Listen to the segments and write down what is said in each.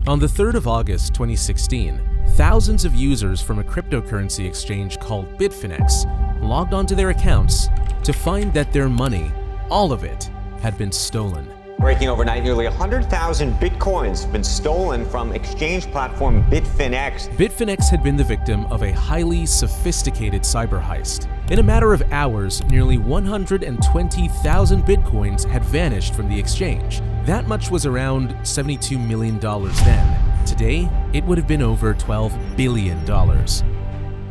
On the 3rd of August 2016, thousands of users from a cryptocurrency exchange called Bitfinex logged onto their accounts to find that their money, all of it, had been stolen. Breaking overnight, nearly 100,000 bitcoins have been stolen from exchange platform Bitfinex. Bitfinex had been the victim of a highly sophisticated cyber heist. In a matter of hours, nearly 120,000 bitcoins had vanished from the exchange. That much was around $72 million then. Today, it would have been over $12 billion.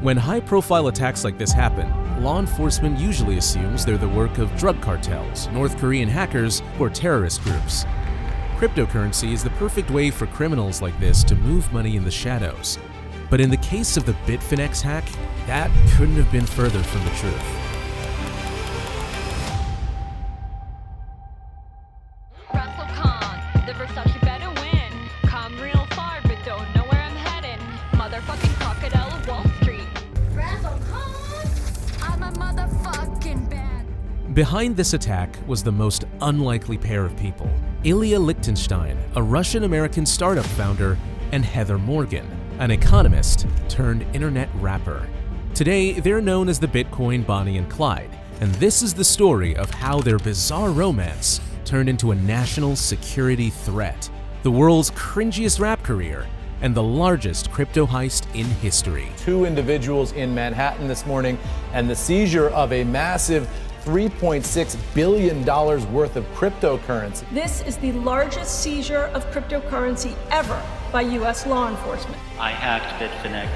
When high-profile attacks like this happen, law enforcement usually assumes they're the work of drug cartels, North Korean hackers, or terrorist groups. Cryptocurrency is the perfect way for criminals like this to move money in the shadows. But in the case of the Bitfinex hack, that couldn't have been further from the truth. Razzle Khan, the Versace better win. Come real far, but don't know where I'm heading. Motherfucking Crocodile of Wall Street. Razzle Khan, I'm a motherfucking bad. Behind this attack was the most unlikely pair of people: Ilya Lichtenstein, a Russian-American startup founder, and Heather Morgan, an economist turned internet rapper. Today, they're known as the Bitcoin Bonnie and Clyde, and this is the story of how their bizarre romance turned into a national security threat, the world's cringiest rap career, and the largest crypto heist in history. 2 individuals in Manhattan this morning, and the seizure of a massive $3.6 billion worth of cryptocurrency. This is the largest seizure of cryptocurrency ever by U.S. law enforcement. I hacked Bitfinex.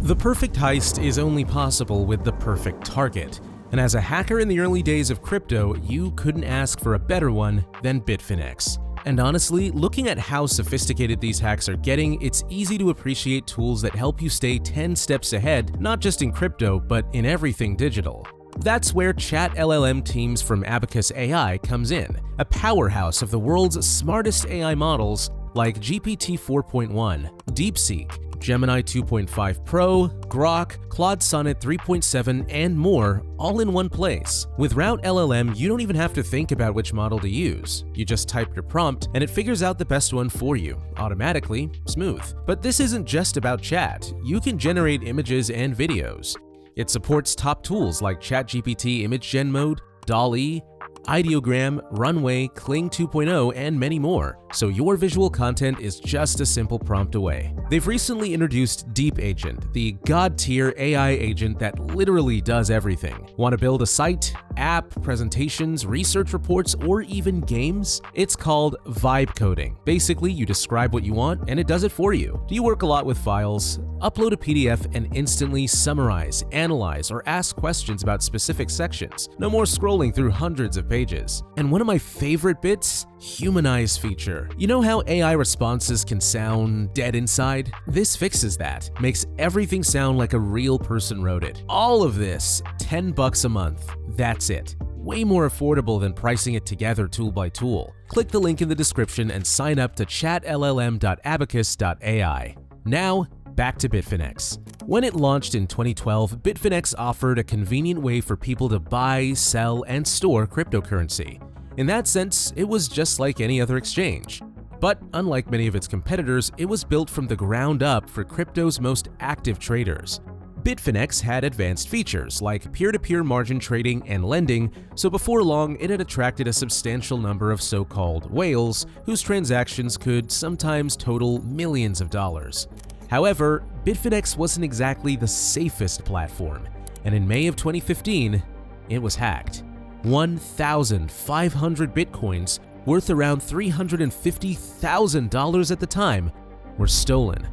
The perfect heist is only possible with the perfect target, and as a hacker in the early days of crypto, you couldn't ask for a better one than Bitfinex. And honestly, looking at how sophisticated these hacks are getting, it's easy to appreciate tools that help you stay 10 steps ahead, not just in crypto, but in everything digital. That's where chat LLM teams from Abacus AI comes in, a powerhouse of the world's smartest AI models like GPT 4.1, DeepSeek, Gemini 2.5 Pro, Grok, Claude Sonnet 3.7, and more, all in one place. With Route LLM, you don't even have to think about which model to use. You just type your prompt, and it figures out the best one for you, automatically, smooth. But this isn't just about chat. You can generate images and videos. It supports top tools like ChatGPT Image Gen Mode, DALL-E, Ideogram, Runway, Kling 2.0, and many more, so your visual content is just a simple prompt away. They've recently introduced Deep Agent, the god-tier AI agent that literally does everything. Want to build a site, app, presentations, research reports, or even games? It's called vibe coding. Basically, you describe what you want, and it does it for you. Do you work a lot with files? Upload a PDF and instantly summarize, analyze, or ask questions about specific sections. No more scrolling through hundreds of pages. And one of my favorite bits? Humanize feature. You know how AI responses can sound dead inside? This fixes that. Makes everything sound like a real person wrote it. All of this, $10 a month. That's it. Way more affordable than pricing it together tool by tool. Click the link in the description and sign up to chatllm.abacus.ai. Now, back to Bitfinex. When it launched in 2012, Bitfinex offered a convenient way for people to buy, sell, and store cryptocurrency. In that sense, it was just like any other exchange. But unlike many of its competitors, it was built from the ground up for crypto's most active traders. Bitfinex had advanced features like peer-to-peer margin trading and lending, so before long it had attracted a substantial number of so-called whales whose transactions could sometimes total millions of dollars. However, Bitfinex wasn't exactly the safest platform, and in May of 2015, it was hacked. 1,500 bitcoins, worth around $350,000 at the time, were stolen.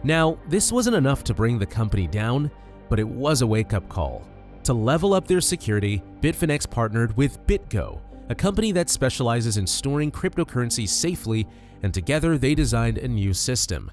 Now, this wasn't enough to bring the company down, but it was a wake-up call. To level up their security, Bitfinex partnered with BitGo, a company that specializes in storing cryptocurrency safely, and together they designed a new system.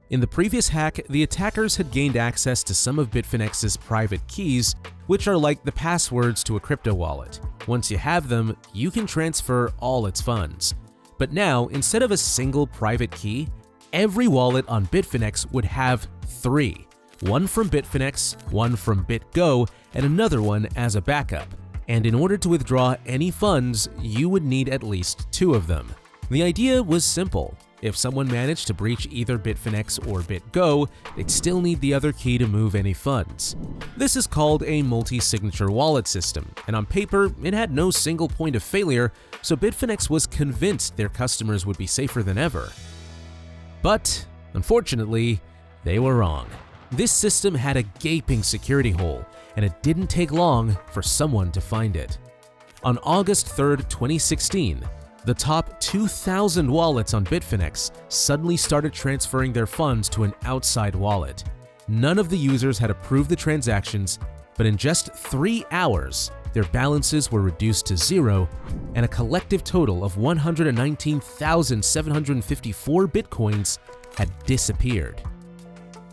In the previous hack, the attackers had gained access to some of Bitfinex's private keys, which are like the passwords to a crypto wallet. Once you have them, you can transfer all its funds. But now, instead of a single private key, every wallet on Bitfinex would have 3. One from Bitfinex, one from BitGo, and another one as a backup. And in order to withdraw any funds, you would need at least 2 of them. The idea was simple. If someone managed to breach either Bitfinex or BitGo, they'd still need the other key to move any funds. This is called a multi-signature wallet system, and on paper, it had no single point of failure, so Bitfinex was convinced their customers would be safer than ever. But, unfortunately, they were wrong. This system had a gaping security hole, and it didn't take long for someone to find it. On August 3rd, 2016, the top 2,000 wallets on Bitfinex suddenly started transferring their funds to an outside wallet. None of the users had approved the transactions, but in just 3 hours, their balances were reduced to 0, and a collective total of 119,754 bitcoins had disappeared.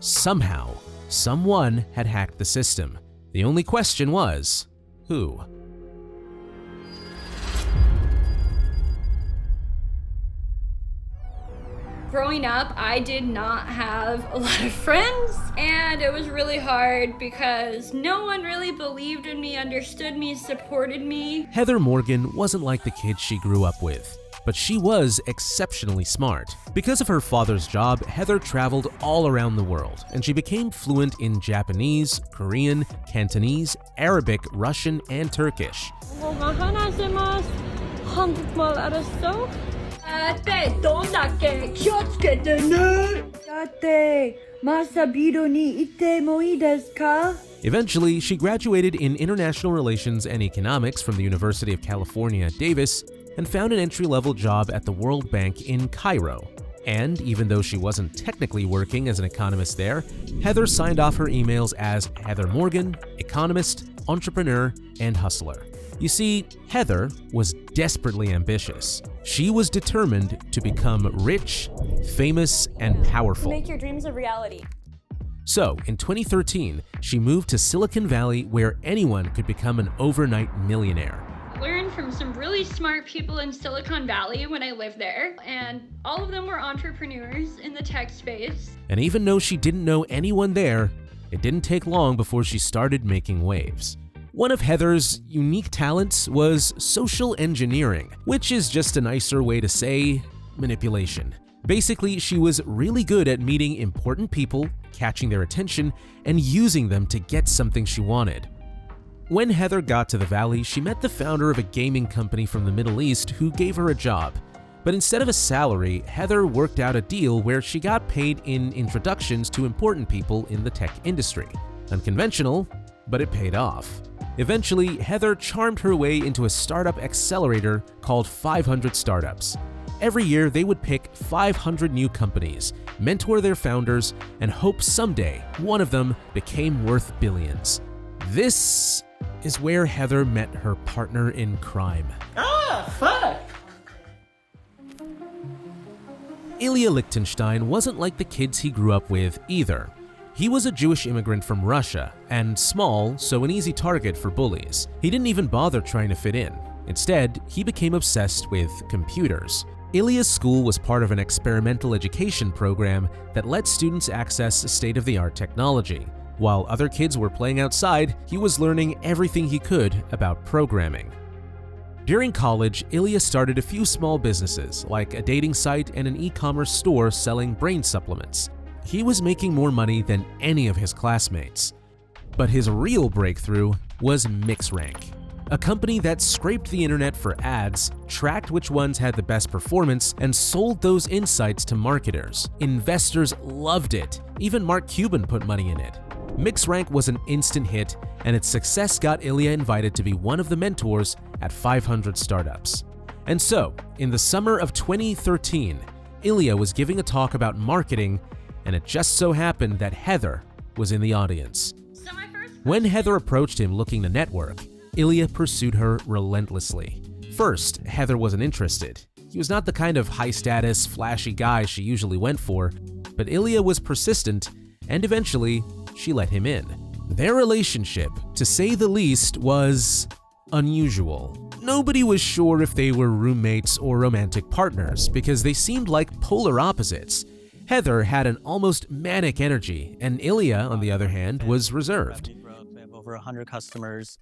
Somehow, someone had hacked the system. The only question was, who? Growing up, I did not have a lot of friends, and it was really hard because no one really believed in me, understood me, supported me. Heather Morgan wasn't like the kids she grew up with, but she was exceptionally smart. Because of her father's job, Heather traveled all around the world, and she became fluent in Japanese, Korean, Cantonese, Arabic, Russian, and Turkish. Eventually, she graduated in International Relations and Economics from the University of California, Davis, and found an entry-level job at the World Bank in Cairo. And even though she wasn't technically working as an economist there, Heather signed off her emails as Heather Morgan, economist, entrepreneur, and hustler. You see, Heather was desperately ambitious. She was determined to become rich, famous, and powerful. Make your dreams a reality. So, in 2013, she moved to Silicon Valley where anyone could become an overnight millionaire. Learned from some really smart people in Silicon Valley when I lived there, and all of them were entrepreneurs in the tech space. And even though she didn't know anyone there, it didn't take long before she started making waves. One of Heather's unique talents was social engineering, which is just a nicer way to say manipulation. Basically, she was really good at meeting important people, catching their attention, and using them to get something she wanted. When Heather got to the Valley, she met the founder of a gaming company from the Middle East who gave her a job. But instead of a salary, Heather worked out a deal where she got paid in introductions to important people in the tech industry. Unconventional, but it paid off. Eventually, Heather charmed her way into a startup accelerator called 500 Startups. Every year, they would pick 500 new companies, mentor their founders, and hope someday one of them became worth billions. This is where Heather met her partner in crime. Ilya Lichtenstein wasn't like the kids he grew up with either. He was a Jewish immigrant from Russia, and small, so an easy target for bullies. He didn't even bother trying to fit in. Instead, he became obsessed with computers. Ilya's school was part of an experimental education program that let students access state-of-the-art technology. While other kids were playing outside, he was learning everything he could about programming. During college, Ilya started a few small businesses, like a dating site and an e-commerce store selling brain supplements. He was making more money than any of his classmates. But his real breakthrough was MixRank, a company that scraped the internet for ads, tracked which ones had the best performance, and sold those insights to marketers. Investors loved it. Even Mark Cuban put money in it. MixRank was an instant hit, and its success got Ilya invited to be one of the mentors at 500 Startups. And so, in the summer of 2013, Ilya was giving a talk about marketing, and it just so happened that Heather was in the audience. When Heather approached him looking to network, Ilya pursued her relentlessly. First, Heather wasn't interested. He was not the kind of high-status, flashy guy she usually went for, but Ilya was persistent, and eventually, she let him in. Their relationship, to say the least, was unusual. Nobody was sure if they were roommates or romantic partners because they seemed like polar opposites. Heather had an almost manic energy, and Ilya, on the other hand, was reserved. We have over 100 customers.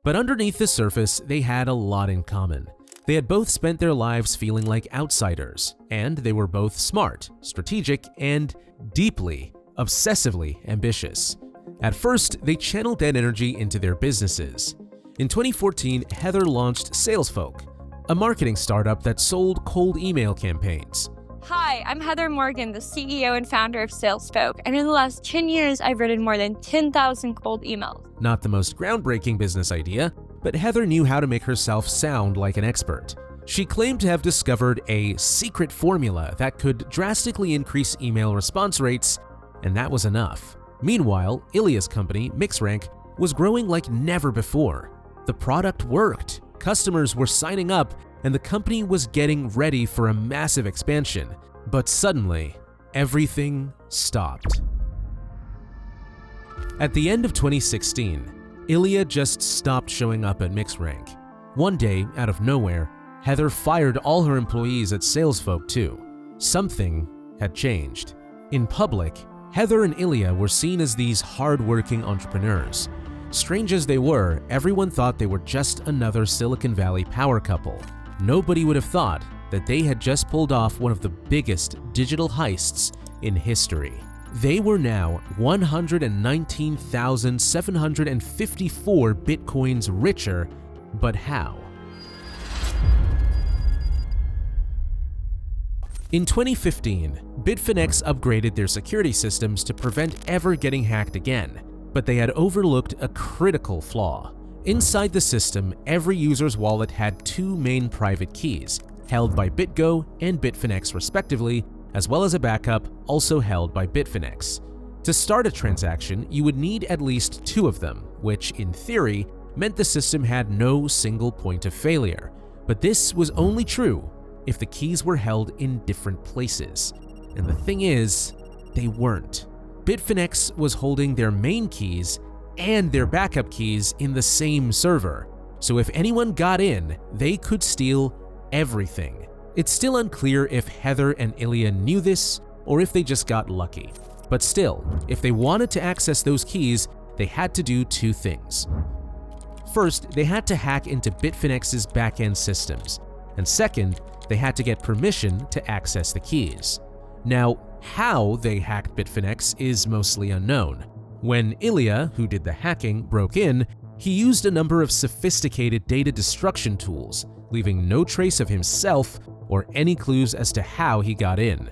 But underneath the surface, they had a lot in common. They had both spent their lives feeling like outsiders, and they were both smart, strategic, and deeply, obsessively ambitious. At first, they channeled that energy into their businesses. In 2014, Heather launched SalesFolk, a marketing startup that sold cold email campaigns. Hi, I'm Heather Morgan, the CEO and founder of SalesFolk, and in the last 10 years, I've written more than 10,000 cold emails. Not the most groundbreaking business idea, but Heather knew how to make herself sound like an expert. She claimed to have discovered a secret formula that could drastically increase email response rates, and that was enough. Meanwhile, Ilya's company, MixRank, was growing like never before. The product worked, customers were signing up, and the company was getting ready for a massive expansion. But suddenly, everything stopped. At the end of 2016, Ilya just stopped showing up at MixRank. One day, out of nowhere, Heather fired all her employees at SalesFolk too. Something had changed. In public, Heather and Ilya were seen as these hard-working entrepreneurs. Strange as they were, everyone thought they were just another Silicon Valley power couple. Nobody would have thought that they had just pulled off one of the biggest digital heists in history. They were now 119,754 bitcoins richer, but how? In 2015, Bitfinex upgraded their security systems to prevent ever getting hacked again, but they had overlooked a critical flaw. Inside the system, every user's wallet had two main private keys, held by BitGo and Bitfinex respectively, as well as a backup also held by Bitfinex. To start a transaction, you would need at least two of them, which in theory meant the system had no single point of failure. But this was only true if the keys were held in different places. And the thing is, they weren't. Bitfinex was holding their main keys and their backup keys in the same server, so if anyone got in, they could steal everything. It's still unclear if Heather and Ilya knew this or if they just got lucky. But still, if they wanted to access those keys, they had to do two things. First, they had to hack into Bitfinex's backend systems, and second, they had to get permission to access the keys. Now, how they hacked Bitfinex is mostly unknown. When Ilya, who did the hacking, broke in, he used a number of sophisticated data destruction tools, leaving no trace of himself or any clues as to how he got in.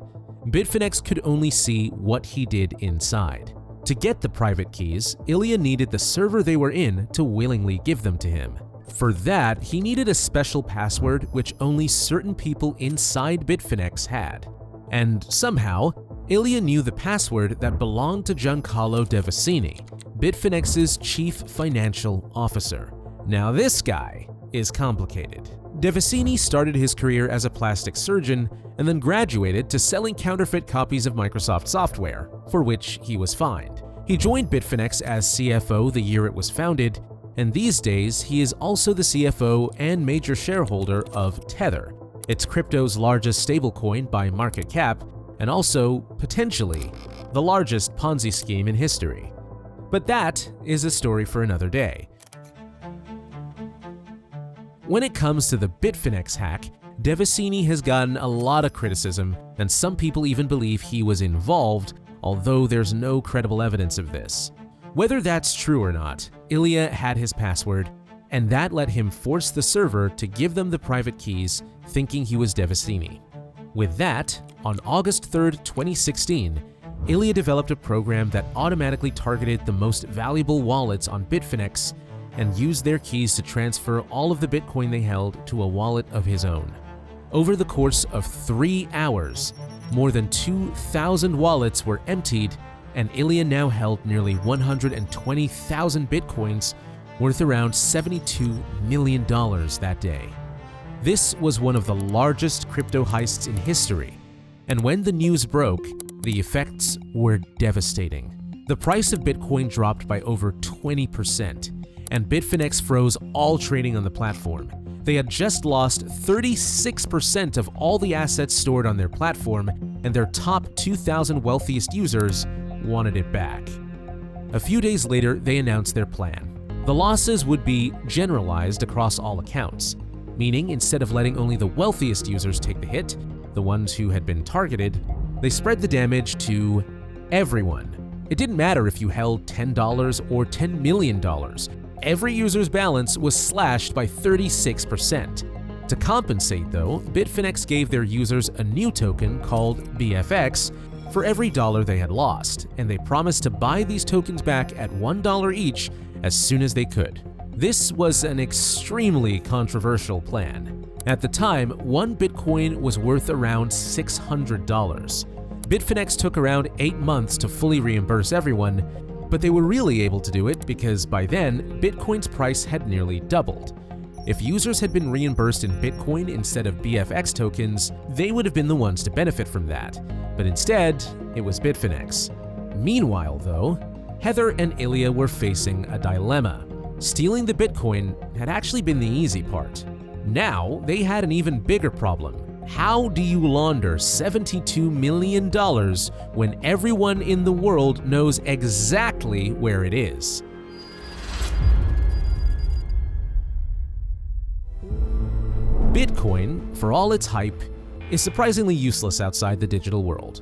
Bitfinex could only see what he did inside. To get the private keys, Ilya needed the server they were in to willingly give them to him. For that, he needed a special password which only certain people inside Bitfinex had. And somehow, Ilya knew the password that belonged to Giancarlo Devasini, Bitfinex's chief financial officer. Now this guy is complicated. Devasini started his career as a plastic surgeon and then graduated to selling counterfeit copies of Microsoft software, for which he was fined. He joined Bitfinex as CFO the year it was founded, and these days he is also the CFO and major shareholder of Tether. It's crypto's largest stablecoin by market cap, and also, potentially, the largest Ponzi scheme in history. But that is a story for another day. When it comes to the Bitfinex hack, Devasini has gotten a lot of criticism, and some people even believe he was involved, although there's no credible evidence of this. Whether that's true or not, Ilya had his password, and that let him force the server to give them the private keys, thinking he was Devasini. With that, on August 3rd, 2016, Ilya developed a program that automatically targeted the most valuable wallets on Bitfinex and used their keys to transfer all of the Bitcoin they held to a wallet of his own. Over the course of 3 hours, more than 2,000 wallets were emptied, and Ilya now held nearly 120,000 Bitcoins, worth around $72 million that day. This was one of the largest crypto heists in history, and when the news broke, the effects were devastating. The price of Bitcoin dropped by over 20%, and Bitfinex froze all trading on the platform. They had just lost 36% of all the assets stored on their platform, and their top 2,000 wealthiest users wanted it back. A few days later, they announced their plan. The losses would be generalized across all accounts, meaning instead of letting only the wealthiest users take the hit, the ones who had been targeted, they spread the damage to everyone. It didn't matter if you held $10 or $10 million. Every user's balance was slashed by 36%. To compensate though, Bitfinex gave their users a new token called BFX for every dollar they had lost, and they promised to buy these tokens back at $1 each as soon as they could. This was an extremely controversial plan. At the time, one Bitcoin was worth around $600. Bitfinex took around 8 months to fully reimburse everyone, but they were really able to do it because by then, Bitcoin's price had nearly doubled. If users had been reimbursed in Bitcoin instead of BFX tokens, they would have been the ones to benefit from that. But instead, it was Bitfinex. Meanwhile, though, Heather and Ilya were facing a dilemma. Stealing the Bitcoin had actually been the easy part. Now, they had an even bigger problem. How do you launder $72 million when everyone in the world knows exactly where it is? Bitcoin, for all its hype, is surprisingly useless outside the digital world.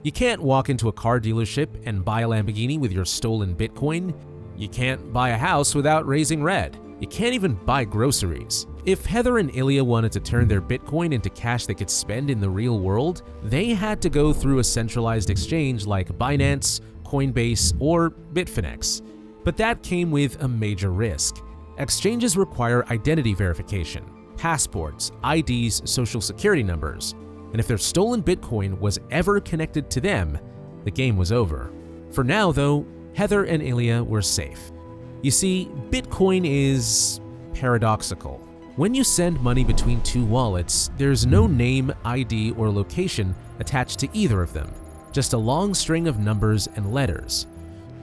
You can't walk into a car dealership and buy a Lamborghini with your stolen Bitcoin. You can't buy a house without raising red. You can't even buy groceries. If Heather and Ilya wanted to turn their Bitcoin into cash they could spend in the real world, they had to go through a centralized exchange like Binance, Coinbase, or Bitfinex. But that came with a major risk. Exchanges require identity verification, passports, IDs, social security numbers, and if their stolen Bitcoin was ever connected to them, the game was over. For now, though, Heather and Ilya were safe. You see, Bitcoin is paradoxical. When you send money between two wallets, there's no name, ID, or location attached to either of them, just a long string of numbers and letters.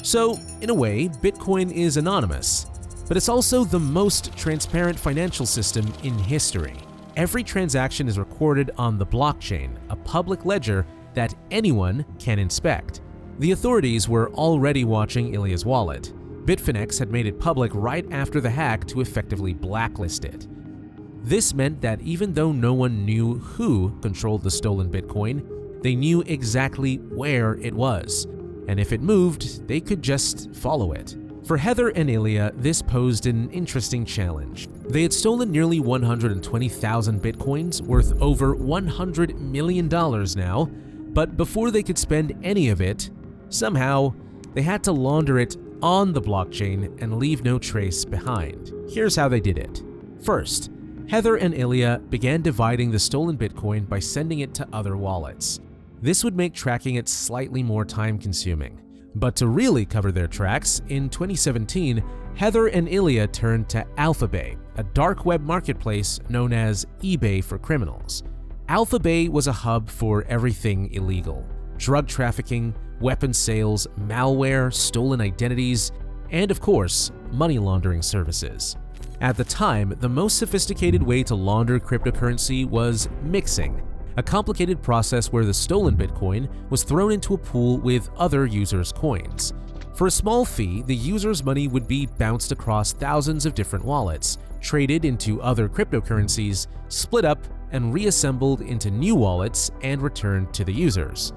So, in a way, Bitcoin is anonymous, but it's also the most transparent financial system in history. Every transaction is recorded on the blockchain, a public ledger that anyone can inspect. The authorities were already watching Ilya's wallet. Bitfinex had made it public right after the hack to effectively blacklist it. This meant that even though no one knew who controlled the stolen Bitcoin, they knew exactly where it was, and if it moved, they could just follow it. For Heather and Ilya, this posed an interesting challenge. They had stolen nearly 120,000 Bitcoins, worth over $100 million now, but before they could spend any of it, somehow, they had to launder it on the blockchain and leave no trace behind. Here's how they did it. First, Heather and Ilya began dividing the stolen Bitcoin by sending it to other wallets. This would make tracking it slightly more time-consuming. But to really cover their tracks, in 2017, Heather and Ilya turned to Alphabay, a dark web marketplace known as eBay for criminals. Alphabay was a hub for everything illegal: drug trafficking, weapons sales, malware, stolen identities, and of course, money laundering services. At the time, the most sophisticated way to launder cryptocurrency was mixing, a complicated process where the stolen Bitcoin was thrown into a pool with other users' coins. For a small fee, the user's money would be bounced across thousands of different wallets, traded into other cryptocurrencies, split up, and reassembled into new wallets and returned to the users.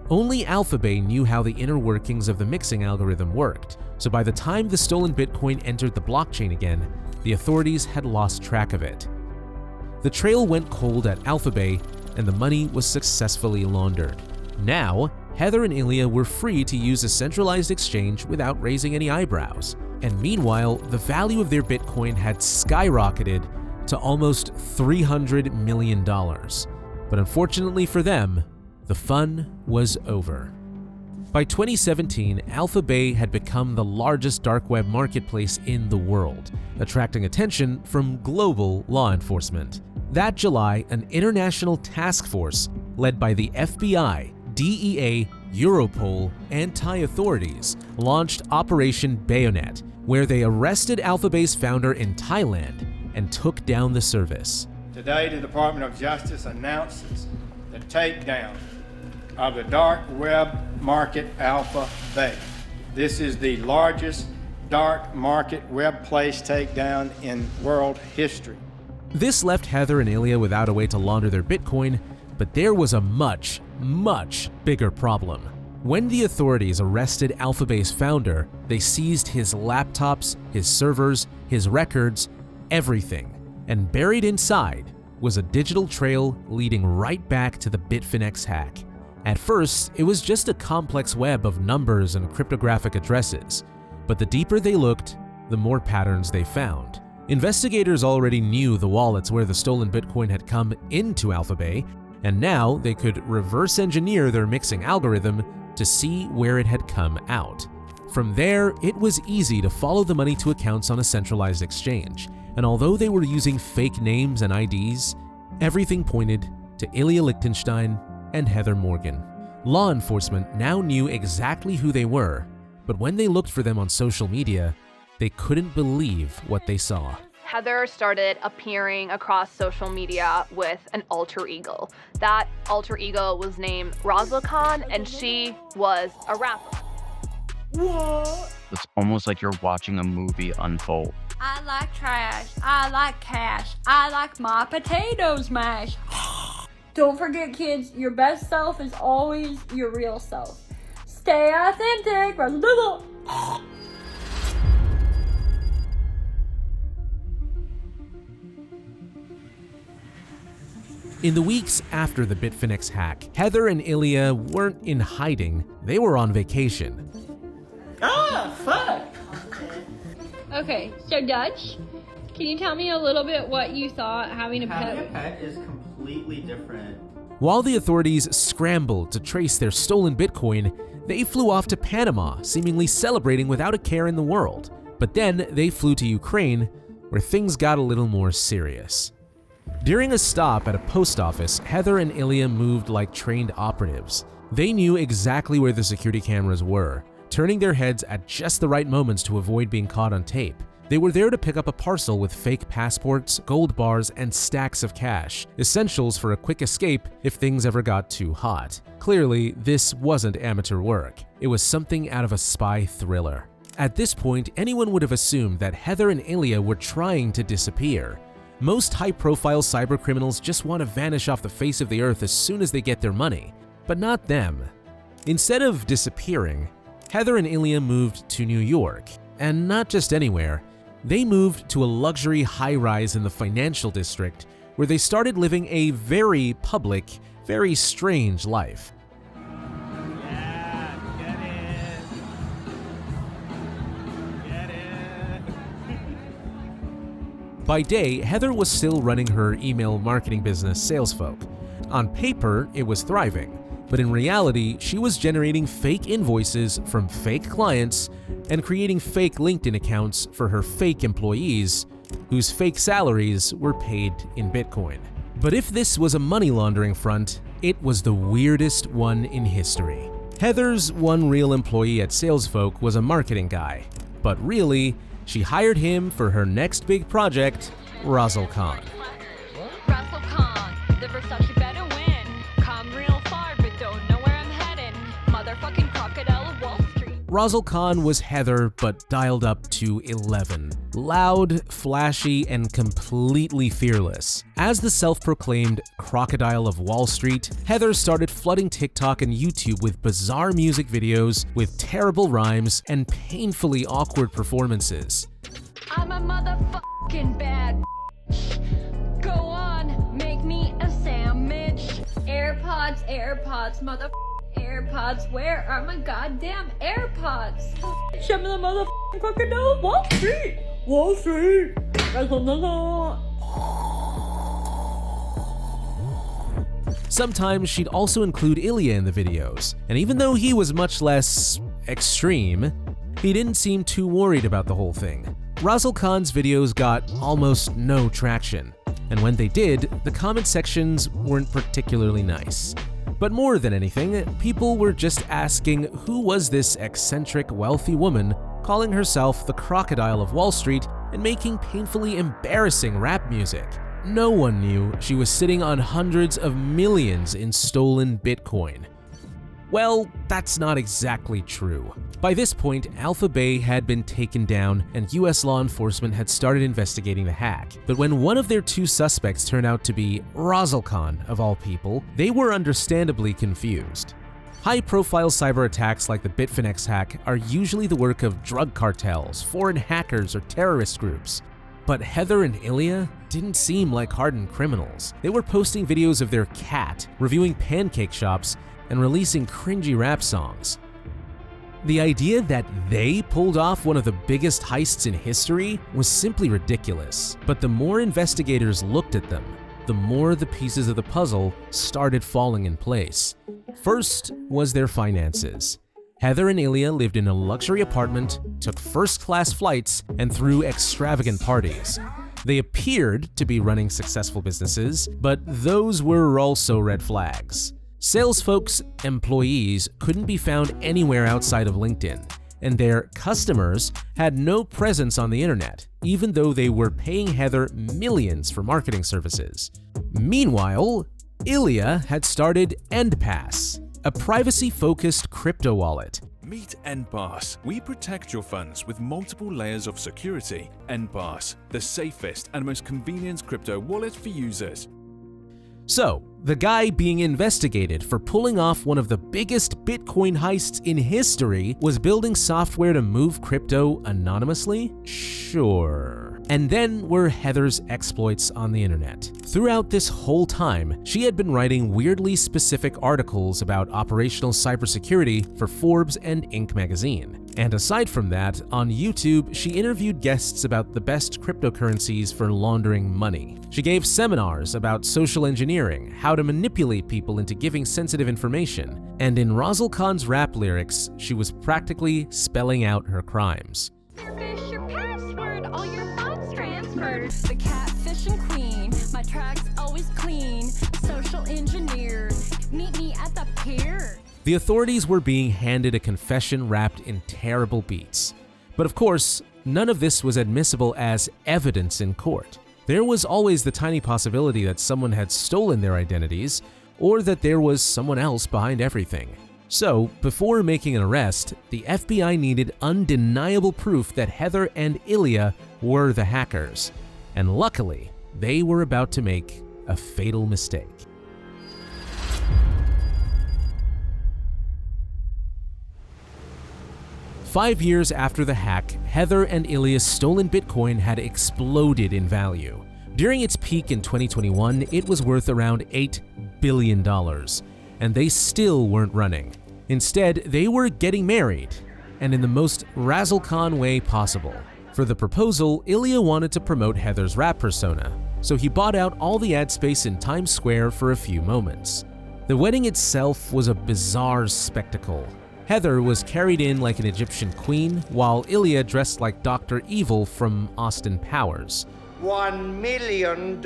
Only Alphabay knew how the inner workings of the mixing algorithm worked, so by the time the stolen Bitcoin entered the blockchain again, the authorities had lost track of it. The trail went cold at Alphabay, and the money was successfully laundered. Now, Heather and Ilya were free to use a centralized exchange without raising any eyebrows. And meanwhile, the value of their Bitcoin had skyrocketed to almost $300 million. But unfortunately for them, the fun was over. By 2017, Alphabay had become the largest dark web marketplace in the world, attracting attention from global law enforcement. That July, an international task force led by the FBI, DEA, Europol, anti-authorities launched Operation Bayonet, where they arrested Alphabet's founder in Thailand and took down the service. Today, the Department of Justice announces the takedown of the dark web market Alphabet. This is the largest dark market web place takedown in world history. This left Heather and Ilya without a way to launder their Bitcoin, but there was a much, much bigger problem. When the authorities arrested Alphabet's founder, they seized his laptops, his servers, his records, everything. And buried inside was a digital trail leading right back to the Bitfinex hack. At first, it was just a complex web of numbers and cryptographic addresses, but the deeper they looked, the more patterns they found. Investigators already knew the wallets where the stolen Bitcoin had come into Alphabet, and now they could reverse engineer their mixing algorithm to see where it had come out. From there, it was easy to follow the money to accounts on a centralized exchange, and although they were using fake names and IDs, everything pointed to Ilya Lichtenstein and Heather Morgan. Law enforcement now knew exactly who they were, but when they looked for them on social media, they couldn't believe what they saw. Heather started appearing across social media with an alter ego. That alter ego was named Razzle Khan, and she was a rapper. What? It's almost like you're watching a movie unfold. I like trash. I like cash. I like my potatoes mashed. Don't forget, kids, your best self is always your real self. Stay authentic. In the weeks after the Bitfinex hack, Heather and Ilya weren't in hiding, they were on vacation. Ah, fuck! Okay, so Dutch, can you tell me a little bit what you thought having a pet? Having a pet is completely different. While the authorities scrambled to trace their stolen Bitcoin, they flew off to Panama, seemingly celebrating without a care in the world. But then they flew to Ukraine, where things got a little more serious. During a stop at a post office, Heather and Ilya moved like trained operatives. They knew exactly where the security cameras were, turning their heads at just the right moments to avoid being caught on tape. They were there to pick up a parcel with fake passports, gold bars, and stacks of cash, essentials for a quick escape if things ever got too hot. Clearly, this wasn't amateur work. It was something out of a spy thriller. At this point, anyone would have assumed that Heather and Ilya were trying to disappear. Most high-profile cybercriminals just want to vanish off the face of the earth as soon as they get their money, but not them. Instead of disappearing, Heather and Ilya moved to New York, and not just anywhere. They moved to a luxury high-rise in the financial district where they started living a very public, very strange life. By day, Heather was still running her email marketing business, SalesFolk. On paper, it was thriving, but in reality, she was generating fake invoices from fake clients and creating fake LinkedIn accounts for her fake employees, whose fake salaries were paid in Bitcoin. But if this was a money laundering front, it was the weirdest one in history. Heather's one real employee at SalesFolk was a marketing guy, but really, she hired him for her next big project, RazzleKhan. RazzleKhan, the Versace better win. Come real far, but don't know where I'm heading. Motherfucking Crocodile of Wall Street. RazzleKhan was Heather, but dialed up to 11. Loud, flashy, and completely fearless. As the self-proclaimed Crocodile of Wall Street, Heather started flooding TikTok and YouTube with bizarre music videos with terrible rhymes and painfully awkward performances. I'm a motherfucking bad bitch. Go on, make me a sandwich. AirPods, AirPods, AirPods, where are my goddamn AirPods? Show me the motherfucking Crocodile of Wall Street! Wall Street! Sometimes she'd also include Ilya in the videos, and even though he was much less extreme, he didn't seem too worried about the whole thing. RazzleKhan's videos got almost no traction, and when they did, the comment sections weren't particularly nice. But more than anything, people were just asking who was this eccentric, wealthy woman calling herself the Crocodile of Wall Street and making painfully embarrassing rap music. No one knew she was sitting on hundreds of millions in stolen Bitcoin. Well, that's not exactly true. By this point, Alpha Bay had been taken down and US law enforcement had started investigating the hack. But when one of their two suspects turned out to be Razzle Khan, of all people, they were understandably confused. High-profile cyber attacks like the Bitfinex hack are usually the work of drug cartels, foreign hackers, or terrorist groups. But Heather and Ilya didn't seem like hardened criminals. They were posting videos of their cat, reviewing pancake shops, and releasing cringy rap songs. The idea that they pulled off one of the biggest heists in history was simply ridiculous. But the more investigators looked at them, the more the pieces of the puzzle started falling in place. First was their finances. Heather and Ilya lived in a luxury apartment, took first-class flights, and threw extravagant parties. They appeared to be running successful businesses, but those were also red flags. Sales folks' employees couldn't be found anywhere outside of LinkedIn, and their customers had no presence on the internet, even though they were paying Heather millions for marketing services. Meanwhile, Ilya had started EndPass, a privacy-focused crypto wallet. Meet EndPass. We protect your funds with multiple layers of security. EndPass, the safest and most convenient crypto wallet for users. So, the guy being investigated for pulling off one of the biggest Bitcoin heists in history was building software to move crypto anonymously? Sure. And then were Heather's exploits on the internet. Throughout this whole time, she had been writing weirdly specific articles about operational cybersecurity for Forbes and Inc. magazine. And aside from that, on YouTube, she interviewed guests about the best cryptocurrencies for laundering money. She gave seminars about social engineering, how to manipulate people into giving sensitive information, and in Razzle Khan's rap lyrics, she was practically spelling out her crimes. Fish your password, all your funds transferred. The catfishing queen, my tracks always clean. Social engineer, meet me at the pier. The authorities were being handed a confession wrapped in terrible beats. But of course, none of this was admissible as evidence in court. There was always the tiny possibility that someone had stolen their identities, or that there was someone else behind everything. So, before making an arrest, the FBI needed undeniable proof that Heather and Ilya were the hackers. And luckily, they were about to make a fatal mistake. Five years after the hack, Heather and Ilya's stolen Bitcoin had exploded in value. During its peak in 2021, it was worth around $8 billion, and they still weren't running. Instead, they were getting married, and in the most Razzle Khan way possible. For the proposal, Ilya wanted to promote Heather's rap persona, so he bought out all the ad space in Times Square for a few moments. The wedding itself was a bizarre spectacle. Heather was carried in like an Egyptian queen, while Ilya dressed like Dr. Evil from Austin Powers. $1 million.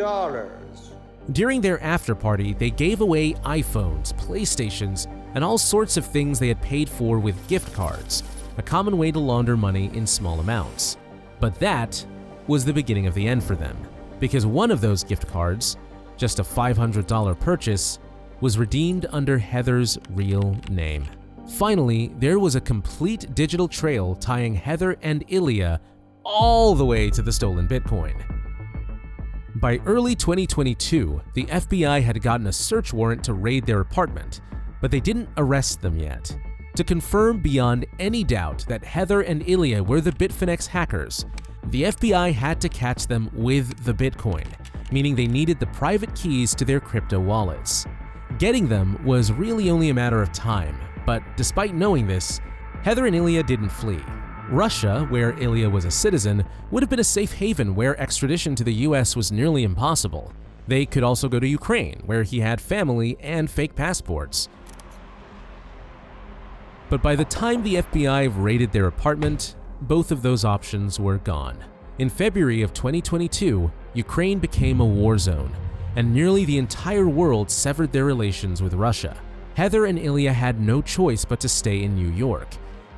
During their after-party, they gave away iPhones, PlayStations, and all sorts of things they had paid for with gift cards, a common way to launder money in small amounts. But that was the beginning of the end for them, because one of those gift cards, just a $500 purchase, was redeemed under Heather's real name. Finally, there was a complete digital trail tying Heather and Ilya all the way to the stolen Bitcoin. By early 2022, the FBI had gotten a search warrant to raid their apartment, but they didn't arrest them yet. To confirm beyond any doubt that Heather and Ilya were the Bitfinex hackers, the FBI had to catch them with the Bitcoin, meaning they needed the private keys to their crypto wallets. Getting them was really only a matter of time, but despite knowing this, Heather and Ilya didn't flee. Russia, where Ilya was a citizen, would have been a safe haven where extradition to the US was nearly impossible. They could also go to Ukraine, where he had family and fake passports. But by the time the FBI raided their apartment, both of those options were gone. In February of 2022, Ukraine became a war zone, and nearly the entire world severed their relations with Russia. Heather and Ilya had no choice but to stay in New York,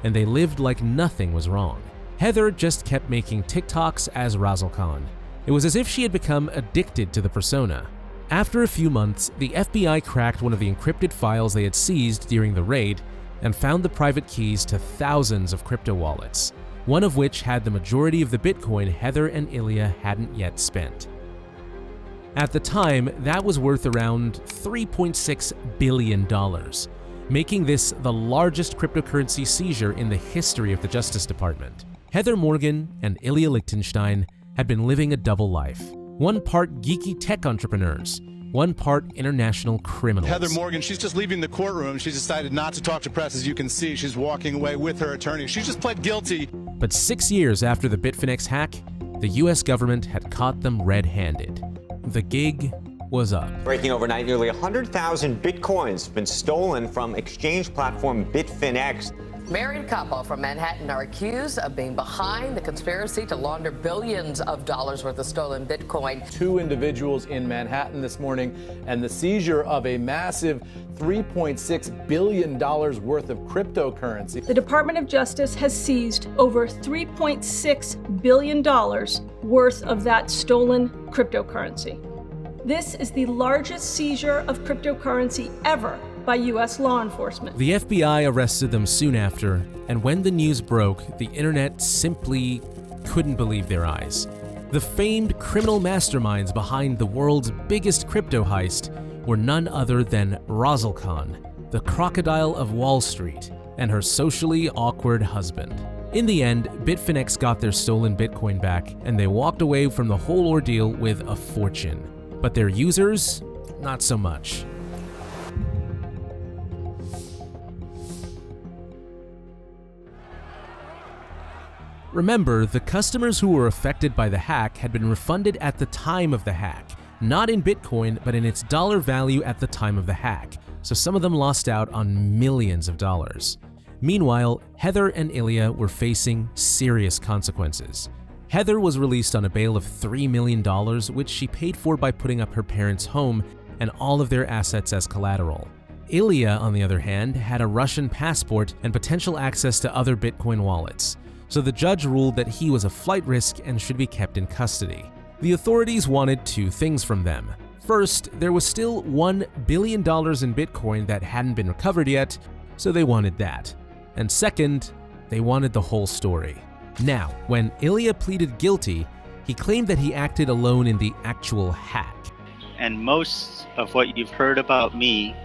and they lived like nothing was wrong. Heather just kept making TikToks as Razzle Khan. It was as if she had become addicted to the persona. After a few months, the FBI cracked one of the encrypted files they had seized during the raid and found the private keys to thousands of crypto wallets, one of which had the majority of the Bitcoin Heather and Ilya hadn't yet spent. At the time, that was worth around $3.6 billion, making this the largest cryptocurrency seizure in the history of the Justice Department. Heather Morgan and Ilya Lichtenstein had been living a double life, one part geeky tech entrepreneurs, one part international criminals. Heather Morgan, she's just leaving the courtroom. She's decided not to talk to press. As you can see, she's walking away with her attorney. She just pled guilty. But 6 years after the Bitfinex hack, the US government had caught them red-handed. The gig was up. Breaking overnight, nearly 100,000 Bitcoins have been stolen from exchange platform Bitfinex. Married couple from Manhattan are accused of being behind the conspiracy to launder billions of dollars worth of stolen Bitcoin. 2 individuals in Manhattan this morning, and the seizure of a massive $3.6 billion worth of cryptocurrency. The Department of Justice has seized over $3.6 billion worth of that stolen cryptocurrency. This is the largest seizure of cryptocurrency ever by U.S. law enforcement. The FBI arrested them soon after, and when the news broke, the internet simply couldn't believe their eyes. The famed criminal masterminds behind the world's biggest crypto heist were none other than Razzle Khan, the Crocodile of Wall Street, and her socially awkward husband. In the end, Bitfinex got their stolen Bitcoin back, and they walked away from the whole ordeal with a fortune. But their users, not so much. Remember, the customers who were affected by the hack had been refunded at the time of the hack, not in Bitcoin, but in its dollar value at the time of the hack, so some of them lost out on millions of dollars. Meanwhile, Heather and Ilya were facing serious consequences. Heather was released on a bail of $3 million, which she paid for by putting up her parents' home and all of their assets as collateral. Ilya, on the other hand, had a Russian passport and potential access to other Bitcoin wallets, so the judge ruled that he was a flight risk and should be kept in custody. The authorities wanted 2 things from them. First, there was still $1 billion in Bitcoin that hadn't been recovered yet, so they wanted that. And second, they wanted the whole story. Now, when Ilya pleaded guilty, he claimed that he acted alone in the actual hack. And most of what you've heard about me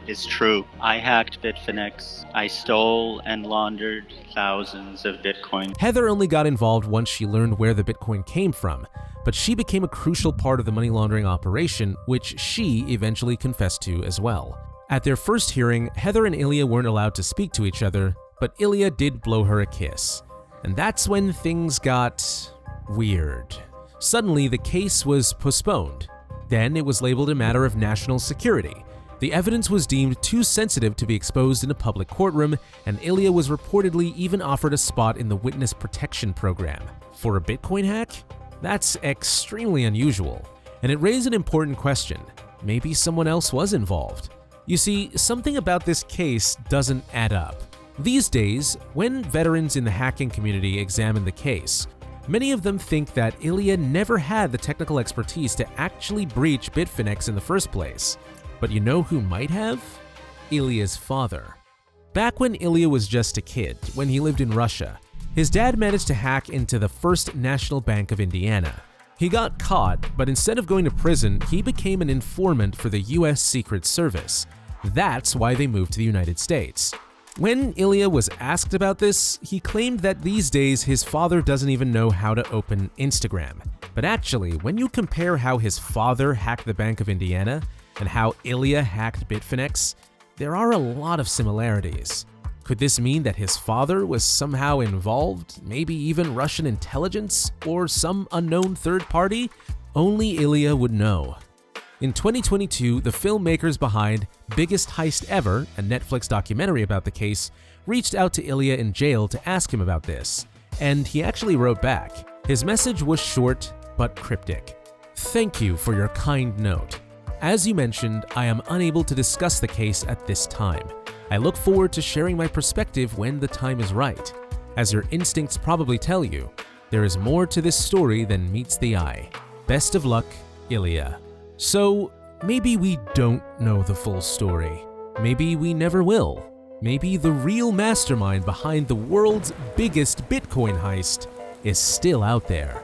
is true. I hacked Bitfinex. I stole and laundered thousands of Bitcoin. Heather only got involved once she learned where the Bitcoin came from, but she became a crucial part of the money laundering operation, which she eventually confessed to as well. At their first hearing, Heather and Ilya weren't allowed to speak to each other, but Ilya did blow her a kiss. And that's when things got weird. Suddenly, the case was postponed. Then it was labeled a matter of national security. The evidence was deemed too sensitive to be exposed in a public courtroom, and Ilya was reportedly even offered a spot in the Witness Protection Program. For a Bitcoin hack? That's extremely unusual, and it raised an important question. Maybe someone else was involved. You see, something about this case doesn't add up. These days, when veterans in the hacking community examine the case, many of them think that Ilya never had the technical expertise to actually breach Bitfinex in the first place. But you know who might have? Ilya's father. Back when Ilya was just a kid, when he lived in Russia, his dad managed to hack into the First National Bank of Indiana. He got caught, but instead of going to prison, he became an informant for the US Secret Service. That's why they moved to the United States. When Ilya was asked about this, he claimed that these days his father doesn't even know how to open Instagram. But actually, when you compare how his father hacked the Bank of Indiana and how Ilya hacked Bitfinex, there are a lot of similarities. Could this mean that his father was somehow involved, maybe even Russian intelligence, or some unknown third party? Only Ilya would know. In 2022, the filmmakers behind Biggest Heist Ever, a Netflix documentary about the case, reached out to Ilya in jail to ask him about this, and he actually wrote back. His message was short but cryptic. "Thank you for your kind note. As you mentioned, I am unable to discuss the case at this time. I look forward to sharing my perspective when the time is right. As your instincts probably tell you, there is more to this story than meets the eye. Best of luck, Ilya. So, maybe we don't know the full story. Maybe we never will. Maybe the real mastermind behind the world's biggest Bitcoin heist is still out there.